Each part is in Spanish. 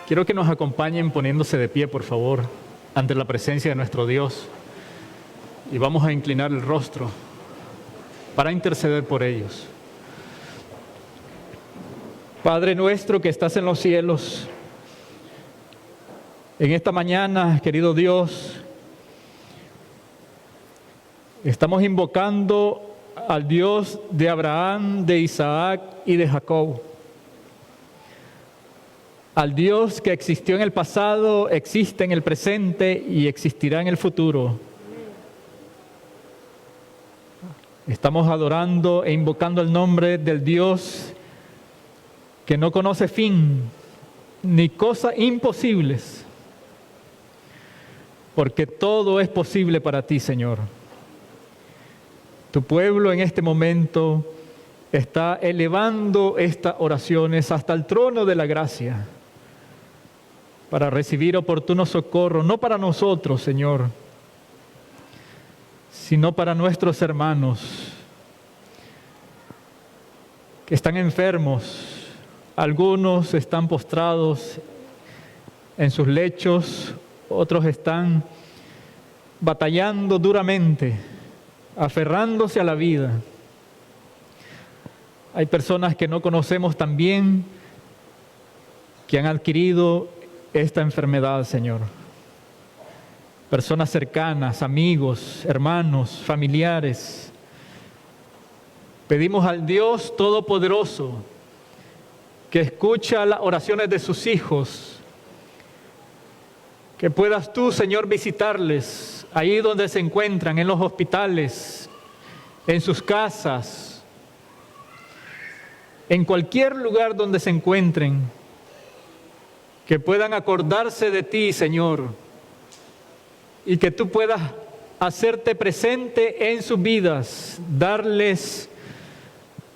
Quiero que nos acompañen poniéndose de pie, por favor, ante la presencia de nuestro Dios. Y vamos a inclinar el rostro para interceder por ellos. Padre nuestro que estás en los cielos, en esta mañana, querido Dios, estamos invocando al Dios de Abraham, de Isaac y de Jacob. Al Dios que existió en el pasado, existe en el presente y existirá en el futuro. Estamos adorando e invocando el nombre del Dios que no conoce fin ni cosas imposibles, porque todo es posible para ti, Señor. Tu pueblo en este momento está elevando estas oraciones hasta el trono de la gracia para recibir oportuno socorro, no para nosotros, Señor, sino para nuestros hermanos que están enfermos. Algunos están postrados en sus lechos, otros están batallando duramente, aferrándose a la vida. Hay personas que no conocemos también que han adquirido esta enfermedad, Señor. Personas cercanas, amigos, hermanos, familiares. Pedimos al Dios Todopoderoso que escucha las oraciones de sus hijos, que puedas tú, Señor, visitarles ahí donde se encuentran, en los hospitales, en sus casas, en cualquier lugar donde se encuentren, que puedan acordarse de ti, Señor, y que tú puedas hacerte presente en sus vidas, darles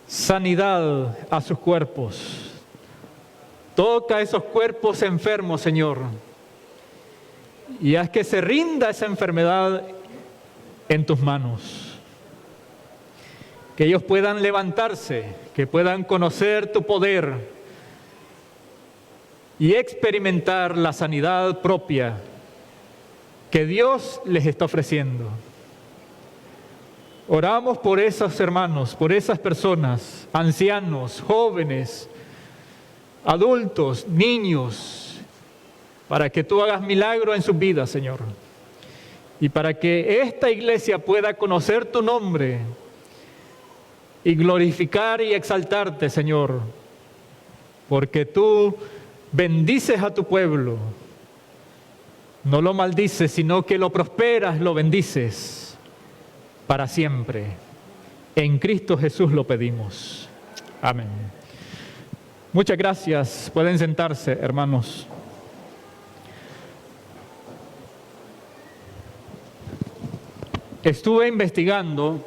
sanidad a sus cuerpos. Toca esos cuerpos enfermos, Señor, y haz que se rinda esa enfermedad en tus manos. Que ellos puedan levantarse, que puedan conocer tu poder y experimentar la sanidad propia que Dios les está ofreciendo. Oramos por esos hermanos, por esas personas, ancianos, jóvenes, adultos, niños, para que tú hagas milagro en sus vidas, Señor. Y para que esta iglesia pueda conocer tu nombre y glorificar y exaltarte, Señor, porque tú bendices a tu pueblo. No lo maldices, sino que lo prosperas, lo bendices para siempre. En Cristo Jesús lo pedimos. Amén. Muchas gracias. Pueden sentarse, hermanos. Estuve investigando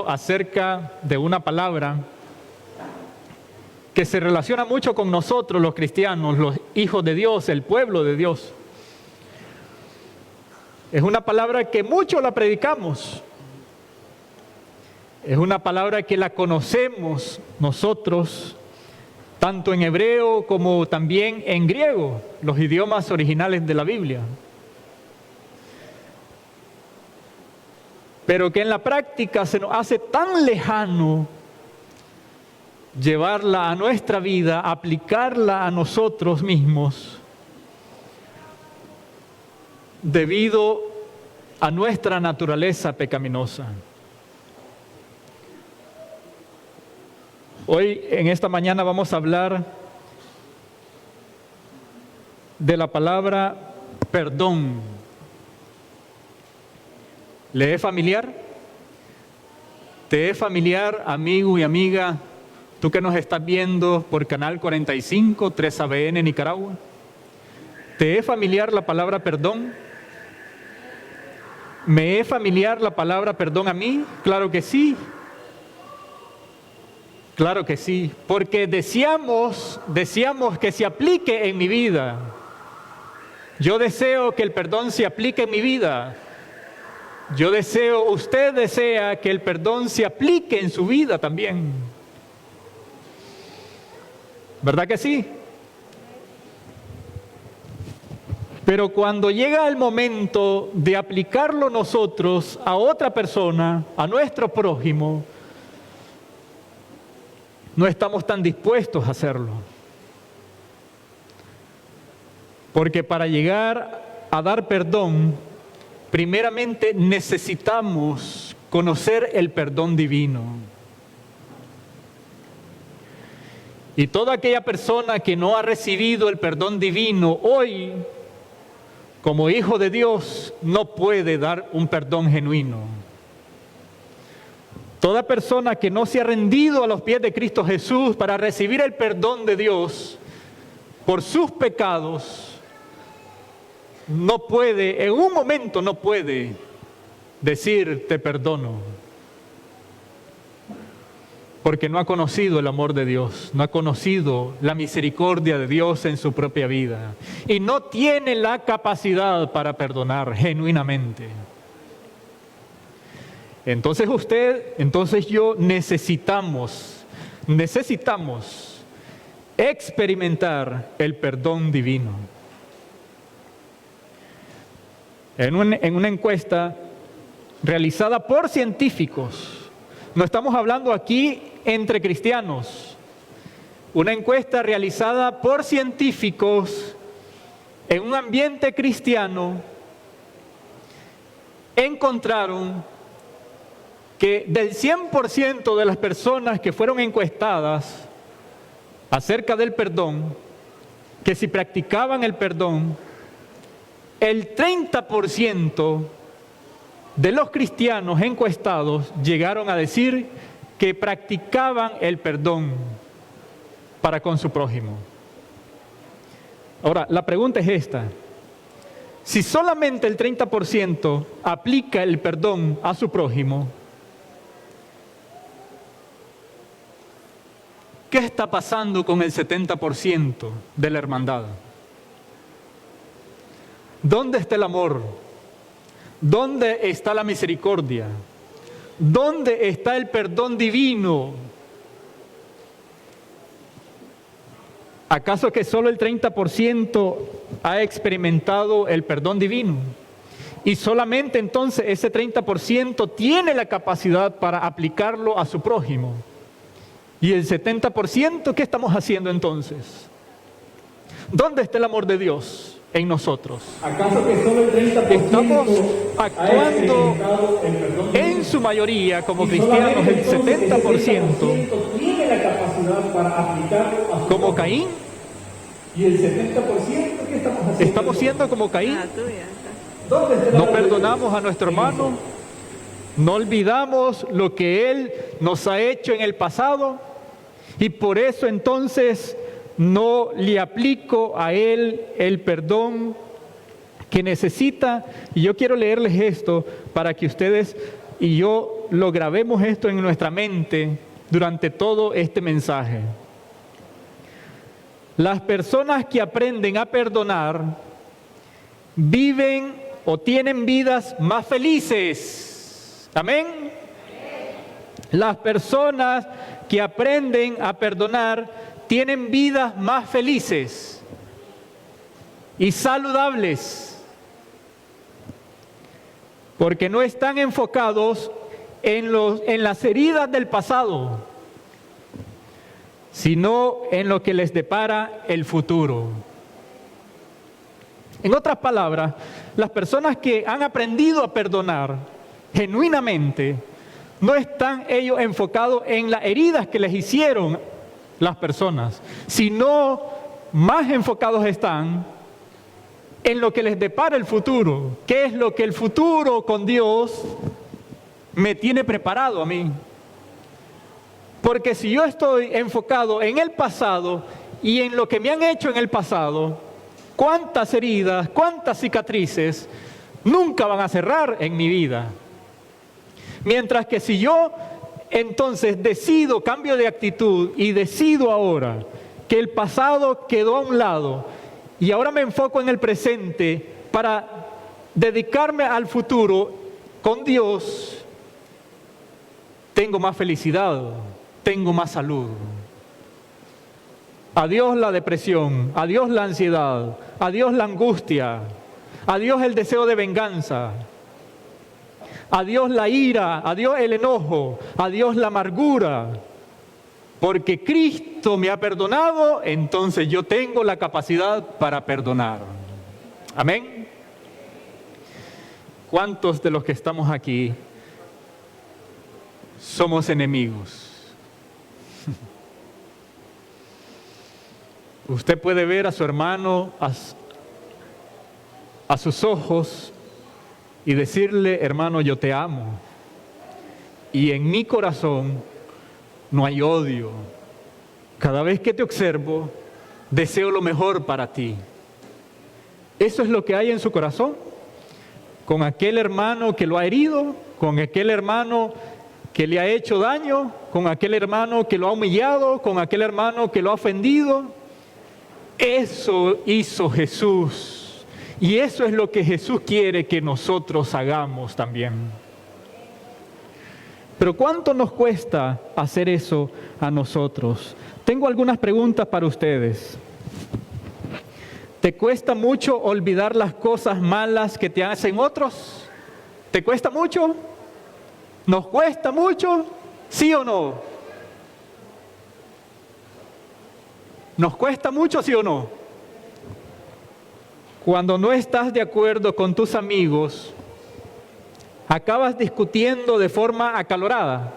acerca de una palabra que se relaciona mucho con nosotros los cristianos, los hijos de Dios, el pueblo de Dios. Es una palabra que mucho la predicamos. Es una palabra que la conocemos nosotros, tanto en hebreo como también en griego, los idiomas originales de la Biblia. Pero que en la práctica se nos hace tan lejano llevarla a nuestra vida, aplicarla a nosotros mismos, debido a nuestra naturaleza pecaminosa. Hoy, en esta mañana, vamos a hablar de la palabra perdón. ¿Le es familiar? ¿Te es familiar, amigo y amiga, tú que nos estás viendo por Canal 45, 3ABN Nicaragua? ¿Te es familiar la palabra perdón? ¿Me es familiar la palabra perdón a mí? Claro que sí. Claro que sí, porque deseamos que se aplique en mi vida. Yo deseo que el perdón se aplique en mi vida. usted desea que el perdón se aplique en su vida también. ¿Verdad que sí? Pero cuando llega el momento de aplicarlo nosotros a otra persona, a nuestro prójimo, no estamos tan dispuestos a hacerlo. Porque para llegar a dar perdón, primeramente necesitamos conocer el perdón divino. Y toda aquella persona que no ha recibido el perdón divino hoy, como hijo de Dios, no puede dar un perdón genuino. Toda persona que no se ha rendido a los pies de Cristo Jesús para recibir el perdón de Dios por sus pecados, no puede, en un momento no puede decir te perdono. Porque no ha conocido el amor de Dios, no ha conocido la misericordia de Dios en su propia vida. Y no tiene la capacidad para perdonar genuinamente. Entonces yo necesitamos experimentar el perdón divino. En una encuesta realizada por científicos, no estamos hablando aquí entre cristianos, una encuesta realizada por científicos en un ambiente cristiano, encontraron que del 100% de las personas que fueron encuestadas acerca del perdón, que si practicaban el perdón, el 30% de los cristianos encuestados llegaron a decir que practicaban el perdón para con su prójimo. Ahora, la pregunta es esta: si solamente el 30% aplica el perdón a su prójimo, ¿qué está pasando con el 70% de la hermandad? ¿Dónde está el amor? ¿Dónde está la misericordia? ¿Dónde está el perdón divino? ¿Acaso que solo el 30% ha experimentado el perdón divino? Y solamente entonces ese 30% tiene la capacidad para aplicarlo a su prójimo. ¿Y el 70% qué estamos haciendo entonces? ¿Dónde está el amor de Dios en nosotros? ¿Acaso que solo el 30% estamos actuando en su mayoría como cristianos, el 70% tiene la capacidad para aplicarlo a su como Caín? ¿Y el 70% qué estamos haciendo? ¿Estamos siendo como Caín? No perdonamos a nuestro hermano, no olvidamos lo que él nos ha hecho en el pasado, y por eso entonces no le aplico a él el perdón que necesita. Y yo quiero leerles esto para que ustedes y yo lo grabemos esto en nuestra mente durante todo este mensaje. Las personas que aprenden a perdonar viven o tienen vidas más felices. Amén. Las personas que aprenden a perdonar tienen vidas más felices y saludables, porque no están enfocados en las heridas del pasado, sino en lo que les depara el futuro. En otras palabras, las personas que han aprendido a perdonar genuinamente, no están ellos enfocados en las heridas que les hicieron las personas, sino más enfocados están en lo que les depara el futuro. ¿Qué es lo que el futuro con Dios me tiene preparado a mí? Porque si yo estoy enfocado en el pasado y en lo que me han hecho en el pasado, cuántas heridas, cuántas cicatrices nunca van a cerrar en mi vida. Mientras que si yo entonces decido, cambio de actitud y decido ahora que el pasado quedó a un lado y ahora me enfoco en el presente para dedicarme al futuro con Dios tengo más felicidad, tengo más salud. Adiós la depresión, adiós la ansiedad, adiós la angustia, adiós el deseo de venganza, adiós la ira, adiós el enojo, adiós la amargura. Porque Cristo me ha perdonado, entonces yo tengo la capacidad para perdonar. Amén. ¿Cuántos de los que estamos aquí somos enemigos? Usted puede ver a su hermano a sus ojos y decirle: hermano, yo te amo. Y en mi corazón no hay odio. Cada vez que te observo, deseo lo mejor para ti. Eso es lo que hay en su corazón. Con aquel hermano que lo ha herido, con aquel hermano que le ha hecho daño, con aquel hermano que lo ha humillado, con aquel hermano que lo ha ofendido. Eso hizo Jesús. Y eso es lo que Jesús quiere que nosotros hagamos también. Pero ¿cuánto nos cuesta hacer eso a nosotros? Tengo algunas preguntas para ustedes. ¿Te cuesta mucho olvidar las cosas malas que te hacen otros? ¿Te cuesta mucho? ¿Nos cuesta mucho? ¿Sí o no? ¿Nos cuesta mucho, sí o no? Cuando no estás de acuerdo con tus amigos, acabas discutiendo de forma acalorada.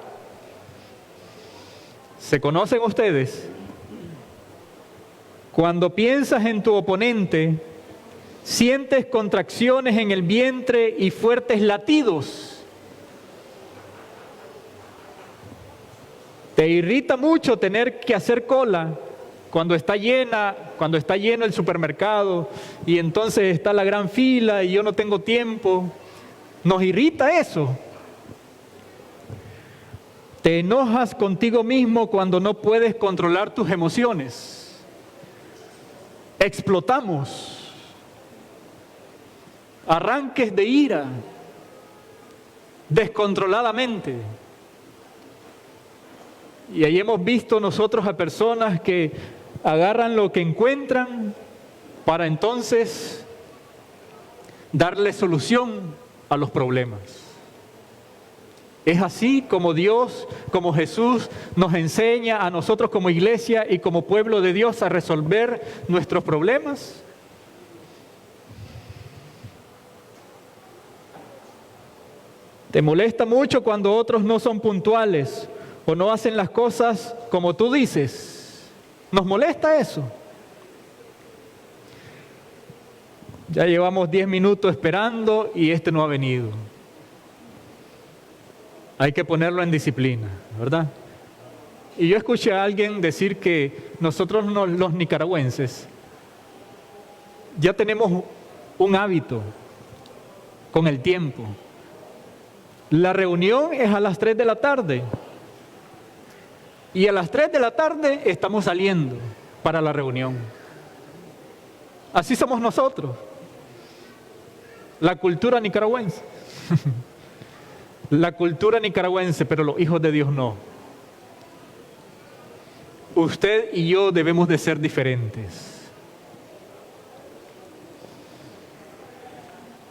¿Se conocen ustedes? Cuando piensas en tu oponente, sientes contracciones en el vientre y fuertes latidos. Te irrita mucho tener que hacer cola cuando está lleno el supermercado y entonces está la gran fila y yo no tengo tiempo. Nos irrita eso. Te enojas contigo mismo cuando no puedes controlar tus emociones. Explotamos. Arranques de ira, descontroladamente. Y ahí hemos visto nosotros a personas que agarran lo que encuentran para entonces darle solución a los problemas. Es así como Dios, como Jesús nos enseña a nosotros como iglesia y como pueblo de Dios a resolver nuestros problemas. ¿Te molesta mucho cuando otros no son puntuales o no hacen las cosas como tú dices? ¿Nos molesta eso? Ya llevamos 10 minutos esperando y este no ha venido. Hay que ponerlo en disciplina, ¿verdad? Y yo escuché a alguien decir que nosotros los nicaragüenses ya tenemos un hábito con el tiempo. La reunión es a las 3 de la tarde. Y a las 3 de la tarde estamos saliendo para la reunión. Así somos nosotros. La cultura nicaragüense. La cultura nicaragüense, pero los hijos de Dios no. Usted y yo debemos de ser diferentes.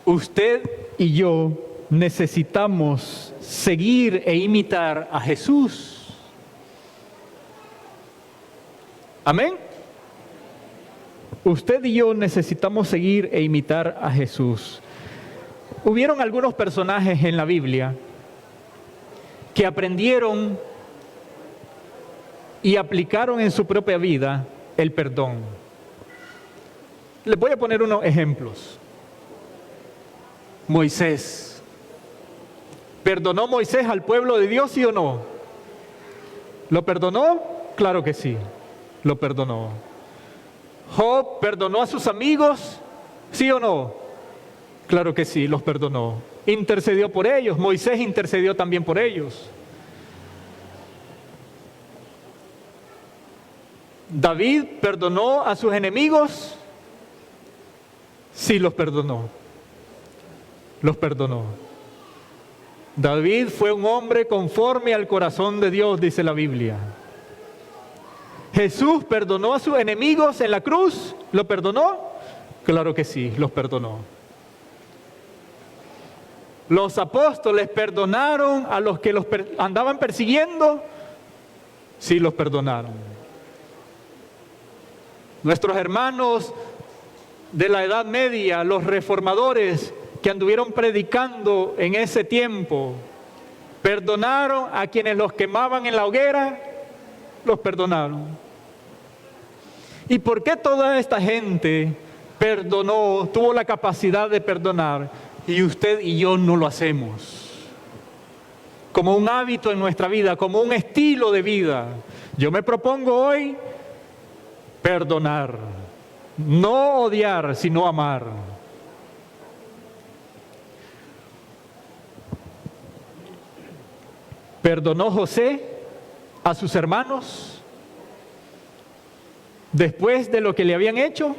Usted y yo necesitamos seguir e imitar a Jesús. Amén. Usted y yo necesitamos seguir e imitar a Jesús. Hubieron algunos personajes en la Biblia que aprendieron y aplicaron en su propia vida el perdón. Les voy a poner unos ejemplos. Moisés. ¿Perdonó Moisés al pueblo de Dios, sí o no? ¿Lo perdonó? Claro que sí, lo perdonó. ¿Job perdonó a sus amigos, sí o no? Claro que sí, los perdonó. Intercedió por ellos. Moisés intercedió también por ellos. ¿David perdonó a sus enemigos? Sí, los perdonó. Los perdonó. David fue un hombre conforme al corazón de Dios, dice la Biblia. Jesús perdonó a sus enemigos en la cruz. ¿Lo perdonó? Claro que sí, los perdonó. Los apóstoles perdonaron a los que los andaban persiguiendo. Sí, los perdonaron. Nuestros hermanos de la Edad Media, los reformadores que anduvieron predicando en ese tiempo, perdonaron a quienes los quemaban en la hoguera, los perdonaron. ¿Y por qué toda esta gente perdonó, tuvo la capacidad de perdonar, y usted y yo no lo hacemos? Como un hábito en nuestra vida, como un estilo de vida. Yo me propongo hoy perdonar, no odiar, sino amar. ¿Perdonó José a sus hermanos después de lo que le habían hecho?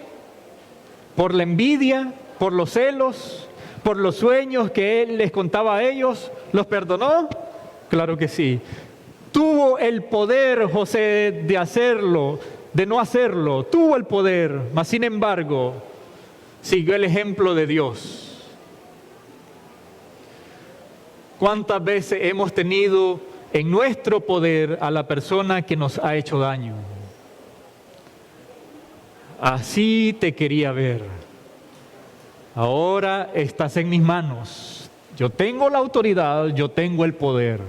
¿Por la envidia, por los celos, por los sueños que él les contaba a ellos? ¿Los perdonó? Claro que sí. Tuvo el poder José de hacerlo, de no hacerlo. Tuvo el poder, mas sin embargo, siguió el ejemplo de Dios. ¿Cuántas veces hemos tenido en nuestro poder a la persona que nos ha hecho daño? Así te quería ver. Ahora estás en mis manos. Yo tengo la autoridad, yo tengo el poder.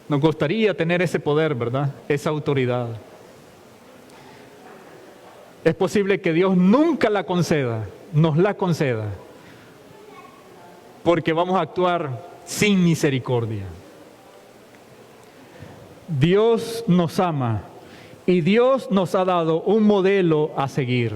Nos gustaría tener ese poder, ¿verdad? Esa autoridad. Es posible que Dios nunca la conceda, nos la conceda, porque vamos a actuar sin misericordia. Dios nos ama y Dios nos ha dado un modelo a seguir.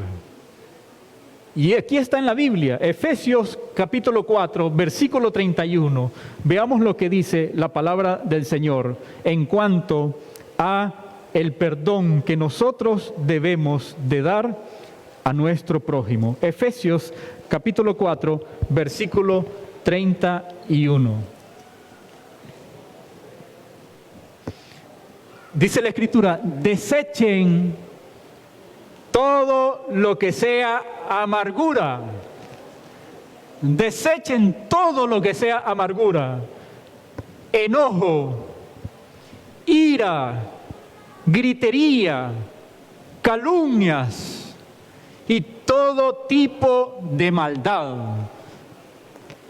Y aquí está en la Biblia, Efesios capítulo 4, versículo 31. Veamos lo que dice la palabra del Señor en cuanto a el perdón que nosotros debemos de dar a nuestro prójimo. Efesios capítulo 4, versículo 31. Dice la Escritura: desechen todo lo que sea amargura. Desechen todo lo que sea amargura, enojo, ira, gritería, calumnias y todo tipo de maldad.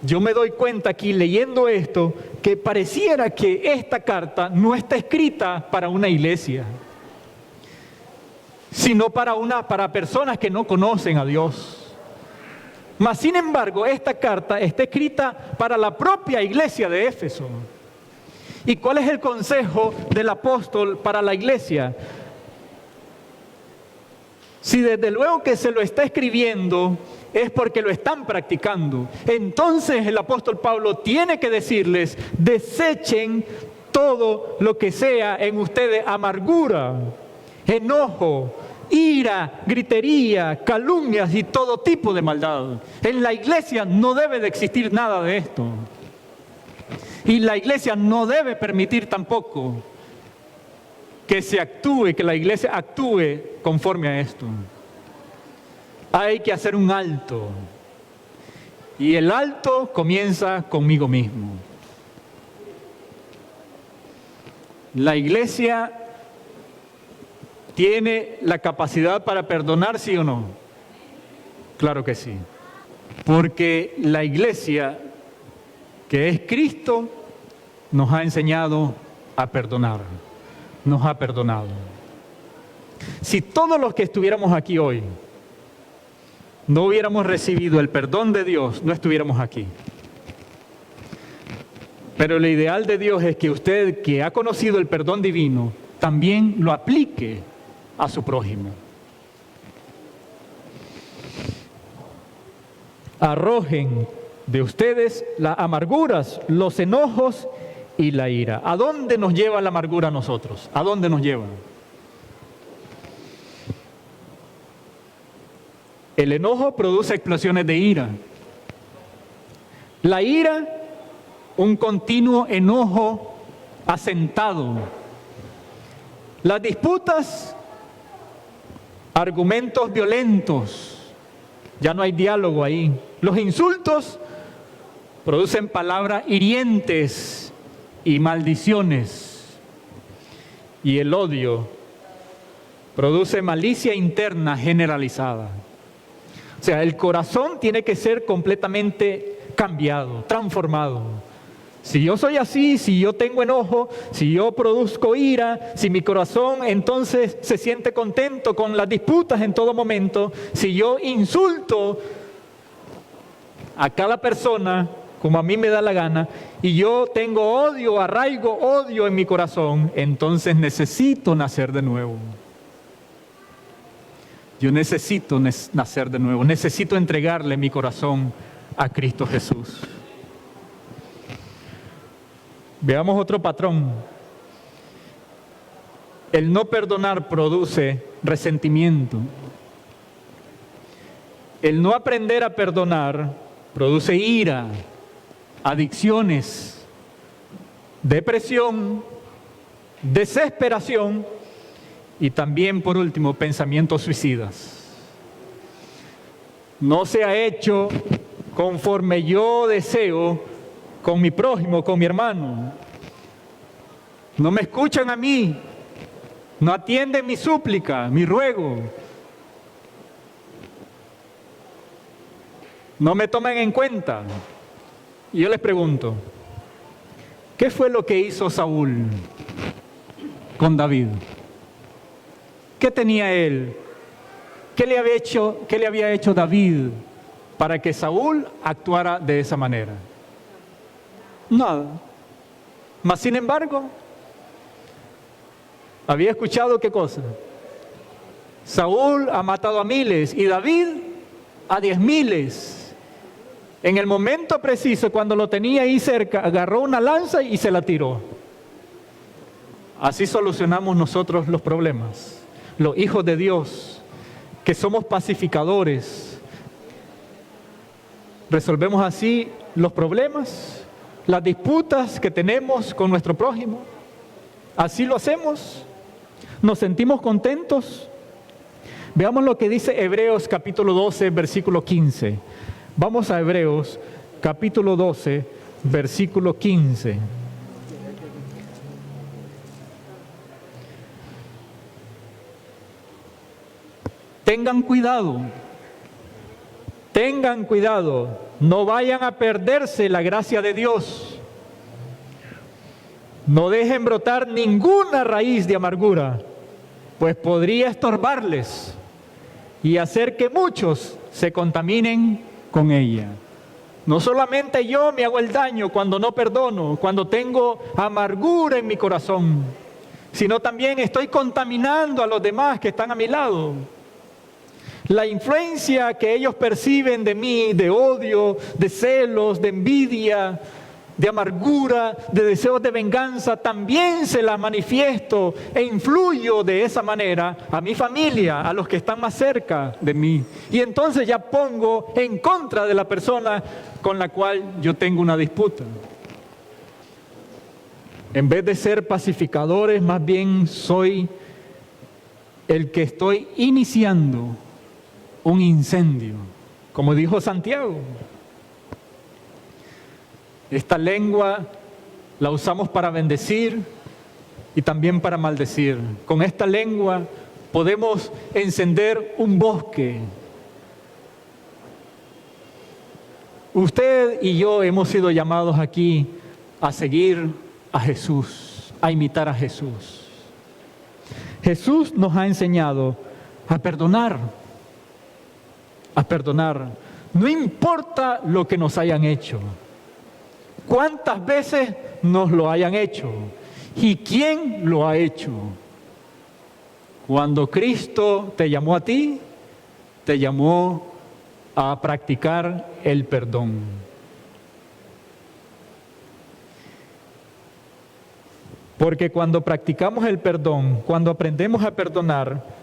Yo me doy cuenta aquí leyendo esto que pareciera que esta carta no está escrita para una iglesia, sino para personas que no conocen a Dios. Mas sin embargo, esta carta está escrita para la propia iglesia de Éfeso. ¿Y cuál es el consejo del apóstol para la iglesia? Si desde luego que se lo está escribiendo, es porque lo están practicando. Entonces el apóstol Pablo tiene que decirles: desechen todo lo que sea en ustedes amargura, enojo, ira, gritería, calumnias y todo tipo de maldad. En la iglesia no debe de existir nada de esto. Y la iglesia no debe permitir tampoco que que la iglesia actúe conforme a esto. Hay que hacer un alto. Y el alto comienza conmigo mismo. La iglesia tiene la capacidad para perdonar, ¿sí o no? Claro que sí. Porque la iglesia, que es Cristo, nos ha enseñado a perdonar. Nos ha perdonado. Si todos los que estuviéramos aquí hoy no hubiéramos recibido el perdón de Dios, no estuviéramos aquí. Pero el ideal de Dios es que usted, que ha conocido el perdón divino, también lo aplique a su prójimo. Arrojen de ustedes las amarguras, los enojos y la ira. ¿A dónde nos lleva la amargura a nosotros? ¿A dónde nos lleva? El enojo produce explosiones de ira. La ira, un continuo enojo asentado. Las disputas, argumentos violentos. Ya no hay diálogo ahí. Los insultos producen palabras hirientes y maldiciones. Y el odio produce malicia interna generalizada. O sea, el corazón tiene que ser completamente cambiado, transformado. Si yo soy así, si yo tengo enojo, si yo produzco ira, si mi corazón entonces se siente contento con las disputas en todo momento, si yo insulto a cada persona como a mí me da la gana, y yo tengo odio, arraigo odio en mi corazón, entonces necesito nacer de nuevo. Yo necesito nacer de nuevo, necesito entregarle mi corazón a Cristo Jesús. Veamos otro patrón. El no perdonar produce resentimiento. El no aprender a perdonar produce ira, adicciones, depresión, desesperación y también, por último, pensamientos suicidas. No se ha hecho conforme yo deseo con mi prójimo, con mi hermano. No me escuchan a mí, no atienden mi súplica, mi ruego. No me toman en cuenta. Y yo les pregunto, ¿qué fue lo que hizo Saúl con David? ¿Qué tenía él? ¿Qué le había hecho David para que Saúl actuara de esa manera? Nada. Mas sin embargo, había escuchado ¿qué cosa? Saúl ha matado a miles y David a 10,000. En el momento preciso, cuando lo tenía ahí cerca, agarró una lanza y se la tiró. Así solucionamos nosotros los problemas. Los hijos de Dios, que somos pacificadores, resolvemos así los problemas, las disputas que tenemos con nuestro prójimo. Así lo hacemos. Nos sentimos contentos. Veamos lo que dice Hebreos capítulo 12, versículo 15. Vamos a Hebreos capítulo 12, versículo 15. Tengan cuidado, no vayan a perderse la gracia de Dios. No dejen brotar ninguna raíz de amargura, pues podría estorbarles y hacer que muchos se contaminen con ella. No solamente yo me hago el daño cuando no perdono, cuando tengo amargura en mi corazón, sino también estoy contaminando a los demás que están a mi lado. La influencia que ellos perciben de mí, de odio, de celos, de envidia, de amargura, de deseos de venganza, también se la manifiesto e influyo de esa manera a mi familia, a los que están más cerca de mí. Y entonces ya pongo en contra de la persona con la cual yo tengo una disputa. En vez de ser pacificadores, más bien soy el que estoy iniciando un incendio, como dijo Santiago. Esta lengua la usamos para bendecir y también para maldecir. Con esta lengua podemos encender un bosque. Usted y yo hemos sido llamados aquí a seguir a Jesús, a imitar a Jesús. Jesús nos ha enseñado a perdonar. No importa lo que nos hayan hecho. ¿Cuántas veces nos lo hayan hecho? ¿Y quién lo ha hecho? Cuando Cristo te llamó a ti, te llamó a practicar el perdón. Porque cuando practicamos el perdón, cuando aprendemos a perdonar,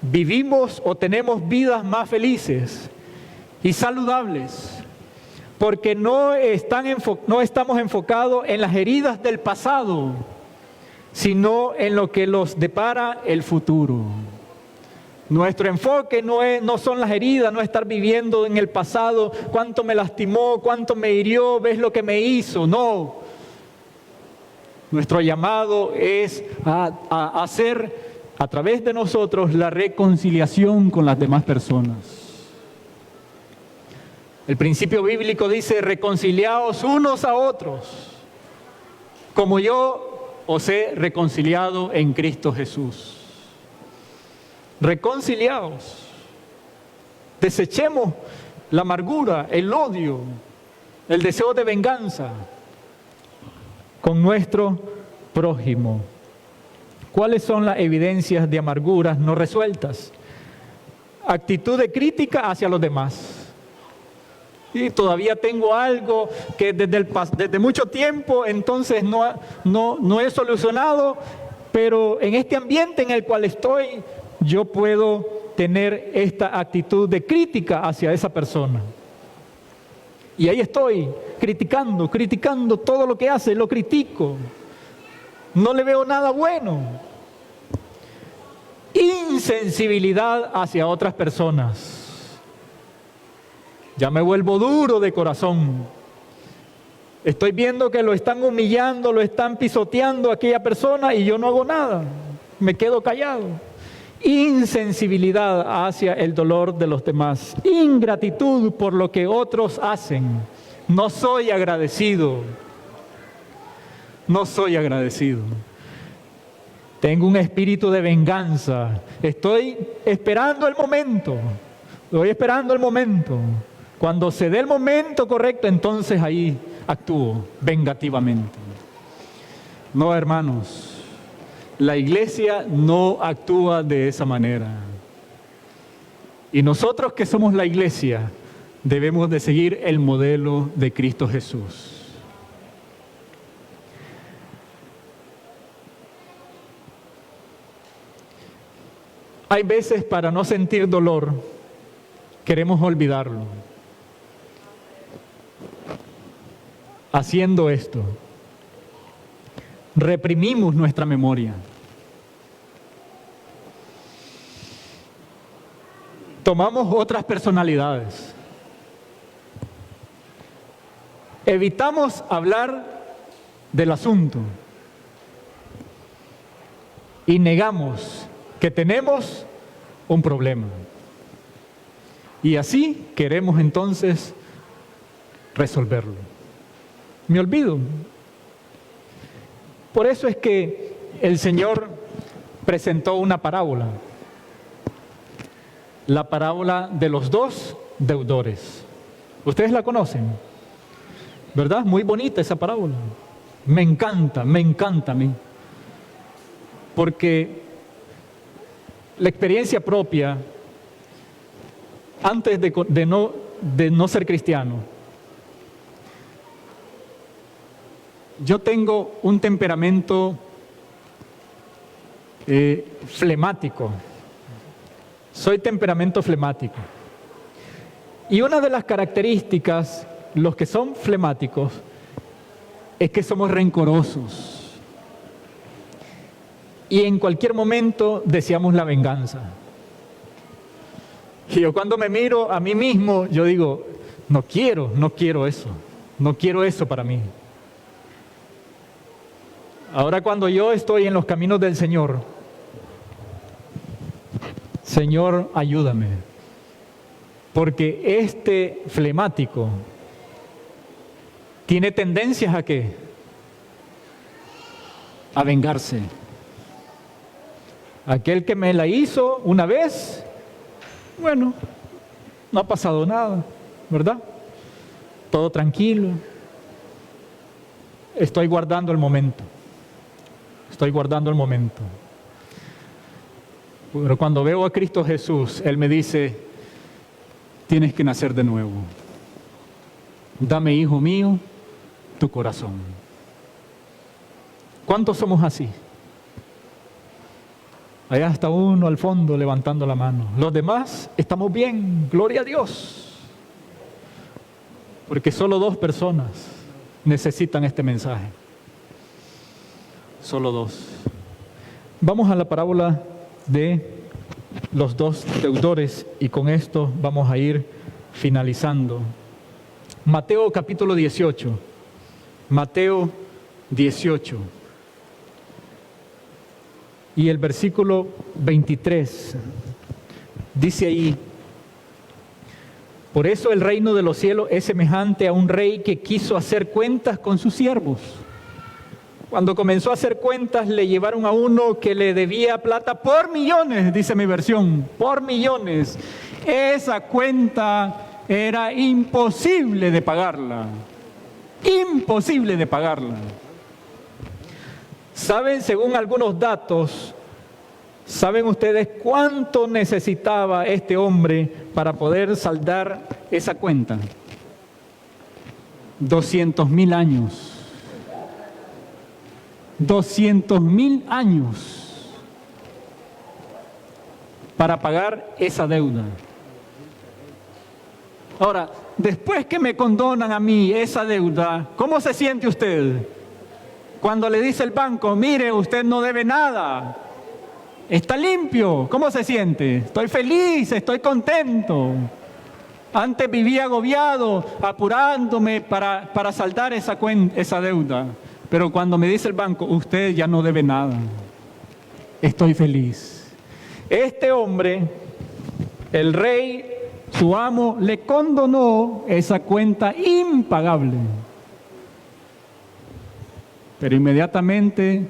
vivimos o tenemos vidas más felices y saludables. porque no estamos enfocados en las heridas del pasado, sino en lo que los depara el futuro. Nuestro enfoque no son las heridas, no estar viviendo en el pasado, cuánto me lastimó, cuánto me hirió, ves lo que me hizo, no. Nuestro llamado es a hacer a través de nosotros la reconciliación con las demás personas. El principio bíblico dice: reconciliaos unos a otros, como yo os he reconciliado en Cristo Jesús. Reconciliaos. Desechemos la amargura, el odio, el deseo de venganza con nuestro prójimo. ¿Cuáles son las evidencias de amarguras no resueltas? Actitud de crítica hacia los demás. Y todavía tengo algo que desde mucho tiempo entonces no he solucionado, pero en este ambiente en el cual estoy, yo puedo tener esta actitud de crítica hacia esa persona. Y ahí estoy, criticando todo lo que hace, lo critico. No le veo nada bueno. Insensibilidad hacia otras personas. Ya me vuelvo duro de corazón. Estoy viendo que lo están humillando, lo están pisoteando a aquella persona y yo no hago nada. Me quedo callado. Insensibilidad hacia el dolor de los demás. Ingratitud por lo que otros hacen. No soy agradecido. No soy agradecido. Tengo un espíritu de venganza. Estoy esperando el momento. Estoy esperando el momento. Cuando se dé el momento correcto, entonces ahí actúo vengativamente. No, hermanos. La iglesia no actúa de esa manera. Y nosotros que somos la iglesia, debemos de seguir el modelo de Cristo Jesús. Hay veces para no sentir dolor, queremos olvidarlo. Haciendo esto, reprimimos nuestra memoria. Tomamos otras personalidades. Evitamos hablar del asunto. Y negamos que tenemos un problema. Y así queremos entonces resolverlo. Me olvido. Por eso es que el Señor presentó una parábola. La parábola de los dos deudores. Ustedes la conocen, ¿verdad? Muy bonita esa parábola. Me encanta a mí. Porque la experiencia propia, antes de no ser cristiano, yo tengo un temperamento flemático. Soy temperamento flemático. Y una de las características, los que son flemáticos, es que somos rencorosos. Y en cualquier momento deseamos la venganza. Y yo cuando me miro a mí mismo, yo digo, no quiero eso. No quiero eso para mí. Ahora cuando yo estoy en los caminos del Señor, Señor, ayúdame. Porque este flemático tiene tendencias ¿a qué? A vengarse. Aquel que me la hizo una vez, bueno, no ha pasado nada, ¿verdad? Todo tranquilo. Estoy guardando el momento. Pero cuando veo a Cristo Jesús, Él me dice, tienes que nacer de nuevo. Dame, hijo mío, tu corazón. ¿Cuántos somos así? Allá está uno al fondo levantando la mano. Los demás estamos bien, gloria a Dios. porque solo 2 personas necesitan este mensaje. Solo 2. Vamos a la parábola de los 2 deudores y con esto vamos a ir finalizando. Mateo capítulo 18. Mateo 18. Y el versículo 23 dice ahí: por eso el reino de los cielos es semejante a un rey que quiso hacer cuentas con sus siervos. Cuando comenzó a hacer cuentas, le llevaron a uno que le debía plata por millones, dice mi versión, por millones. Esa cuenta era imposible de pagarla. Imposible de pagarla. ¿Saben, según algunos datos, saben ustedes cuánto necesitaba este hombre para poder saldar esa cuenta? 200,000 años. 200,000 años para pagar esa deuda. Ahora, después que me condonan a mí esa deuda, ¿cómo se siente usted? Cuando le dice el banco, mire, usted no debe nada, está limpio, ¿cómo se siente? Estoy feliz, estoy contento. Antes vivía agobiado, apurándome para saldar esa deuda. Pero cuando me dice el banco, usted ya no debe nada, estoy feliz. Este hombre, el rey, su amo, le condonó esa cuenta impagable. Pero inmediatamente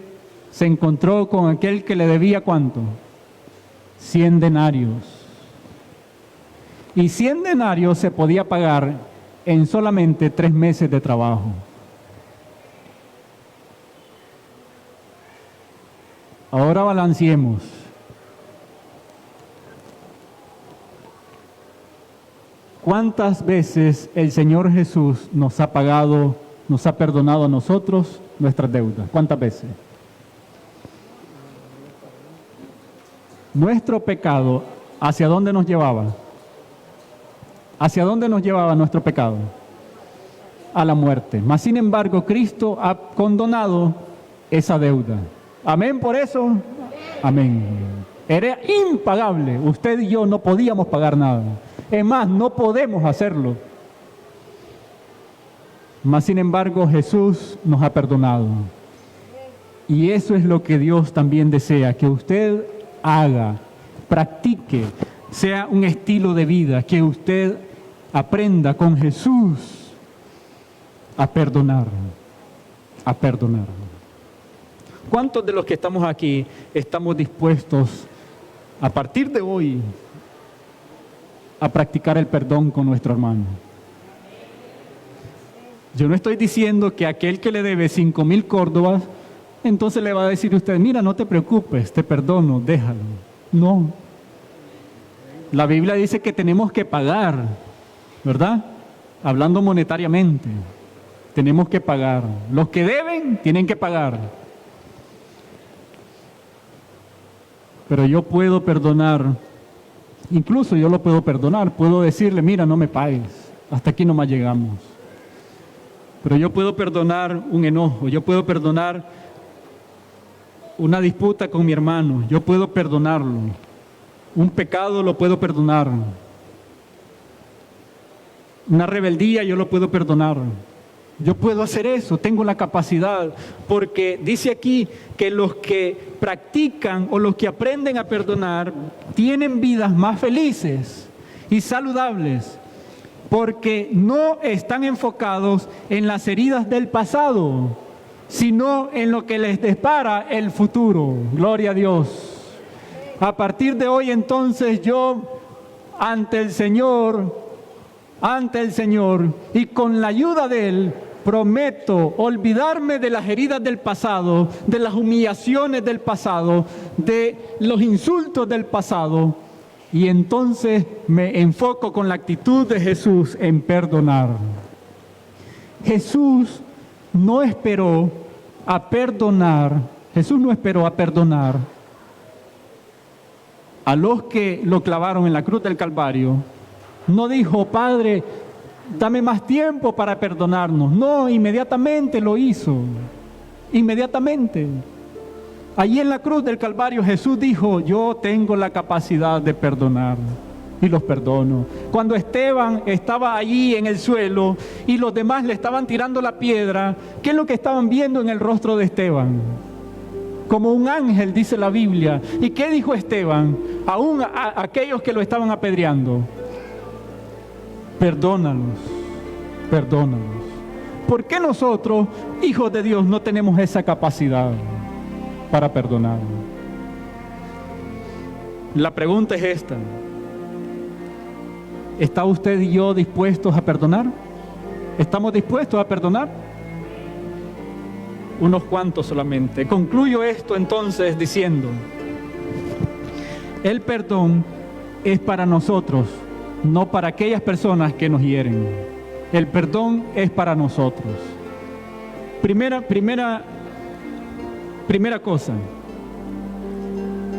se encontró con aquel que le debía ¿cuánto? 100 denarios. Y 100 denarios se podía pagar en solamente 3 meses de trabajo. Ahora balanceemos. ¿Cuántas veces el Señor Jesús nos ha pagado, nos ha perdonado a nosotros nuestras deudas? ¿Cuántas veces? Nuestro pecado, ¿hacia dónde nos llevaba? ¿Hacia dónde nos llevaba nuestro pecado? A la muerte. Mas sin embargo, Cristo ha condonado esa deuda. Amén por eso. Amén. Era impagable. Usted y yo no podíamos pagar nada. Es más, no podemos hacerlo. Mas sin embargo, Jesús nos ha perdonado. Y eso es lo que Dios también desea, que usted haga, practique, sea un estilo de vida, que usted aprenda con Jesús a perdonar, a perdonar. ¿Cuántos de los que estamos aquí estamos dispuestos a partir de hoy a practicar el perdón con nuestro hermano? Yo no estoy diciendo que aquel que le debe 5,000 córdobas, entonces le va a decir a usted, mira, no te preocupes, te perdono, déjalo. No. La Biblia dice que tenemos que pagar, ¿verdad? Hablando monetariamente, tenemos que pagar. Los que deben, tienen que pagar. Pero yo puedo perdonar, incluso yo lo puedo perdonar, puedo decirle, mira, no me pagues, hasta aquí nomás llegamos. Pero yo puedo perdonar un enojo, yo puedo perdonar una disputa con mi hermano, yo puedo perdonarlo. Un pecado lo puedo perdonar. Una rebeldía yo lo puedo perdonar. Yo puedo hacer eso, tengo la capacidad, porque dice aquí que los que practican o los que aprenden a perdonar tienen vidas más felices y saludables, porque no están enfocados en las heridas del pasado, sino en lo que les depara el futuro. Gloria a Dios. A partir de hoy entonces yo ante el Señor y con la ayuda de Él prometo olvidarme de las heridas del pasado, de las humillaciones del pasado, de los insultos del pasado, y entonces me enfoco con la actitud de Jesús en perdonar. Jesús no esperó a perdonar a los que lo clavaron en la cruz del Calvario. No dijo, Padre, dame más tiempo para perdonarnos. No, inmediatamente lo hizo. Inmediatamente. Allí en la cruz del Calvario Jesús dijo, yo tengo la capacidad de perdonar. Y los perdono. Cuando Esteban estaba allí en el suelo y los demás le estaban tirando la piedra, ¿qué es lo que estaban viendo en el rostro de Esteban? Como un ángel, dice la Biblia. ¿Y qué dijo Esteban? Aún a aquellos que lo estaban apedreando. Perdónalos, perdónalos. ¿Por qué nosotros, hijos de Dios, no tenemos esa capacidad para perdonar? La pregunta es esta. ¿Está usted y yo dispuestos a perdonar? ¿Estamos dispuestos a perdonar? Unos cuantos solamente. Concluyo esto entonces diciendo, el perdón es para nosotros, no para aquellas personas que nos hieren. El perdón es para nosotros. Primera cosa,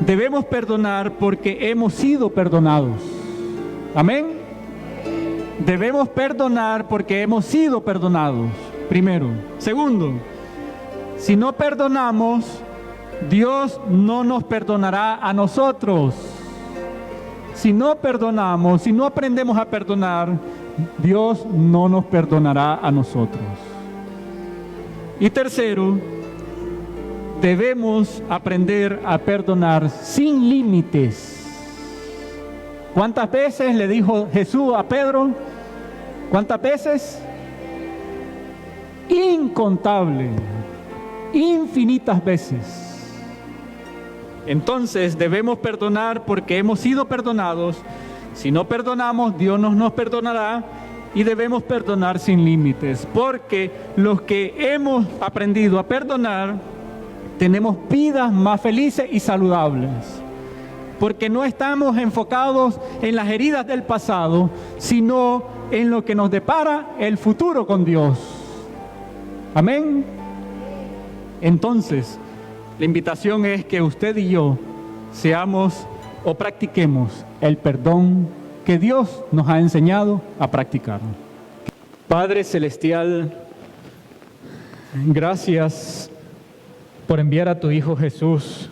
debemos perdonar porque hemos sido perdonados. Amén. Debemos perdonar porque hemos sido perdonados, primero. Segundo, si no perdonamos, Dios no nos perdonará a nosotros. Si no perdonamos, si no aprendemos a perdonar, Dios no nos perdonará a nosotros. Y tercero, debemos aprender a perdonar sin límites. ¿Cuántas veces le dijo Jesús a Pedro? ¿Cuántas veces? Incontable, infinitas veces. Entonces debemos perdonar porque hemos sido perdonados. Si no perdonamos, Dios no nos perdonará. Y debemos perdonar sin límites, porque los que hemos aprendido a perdonar, tenemos vidas más felices y saludables. Porque no estamos enfocados en las heridas del pasado, sino en lo que nos depara el futuro con Dios. Amén. Entonces, la invitación es que usted y yo seamos o practiquemos el perdón que Dios nos ha enseñado a practicar. Padre Celestial, gracias por enviar a tu Hijo Jesús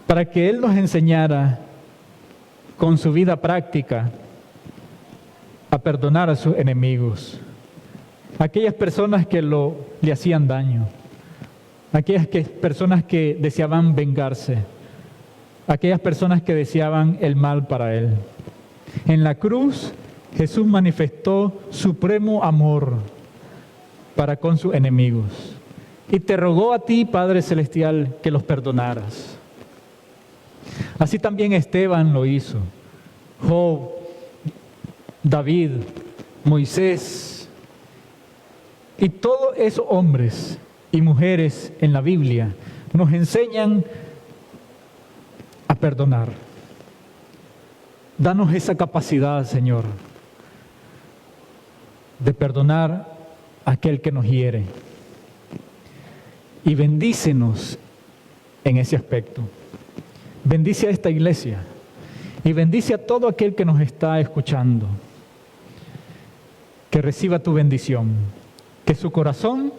para que Él nos enseñara con su vida práctica a perdonar a sus enemigos, aquellas personas que le hacían daño, aquellas personas que deseaban vengarse, aquellas personas que deseaban el mal para Él. En la cruz, Jesús manifestó supremo amor para con sus enemigos y te rogó a ti, Padre Celestial, que los perdonaras. Así también Esteban lo hizo, Job, David, Moisés y todos esos hombres y mujeres en la Biblia nos enseñan a perdonar. Danos esa capacidad, Señor, de perdonar a aquel que nos hiere y bendícenos en ese aspecto. Bendice a esta iglesia y bendice a todo aquel que nos está escuchando. Que reciba tu bendición. Que su corazón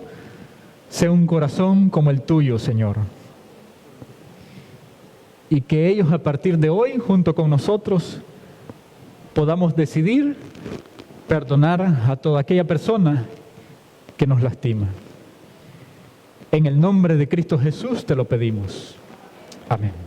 sea un corazón como el tuyo, Señor. Y que ellos a partir de hoy, junto con nosotros, podamos decidir perdonar a toda aquella persona que nos lastima. En el nombre de Cristo Jesús te lo pedimos. Amén.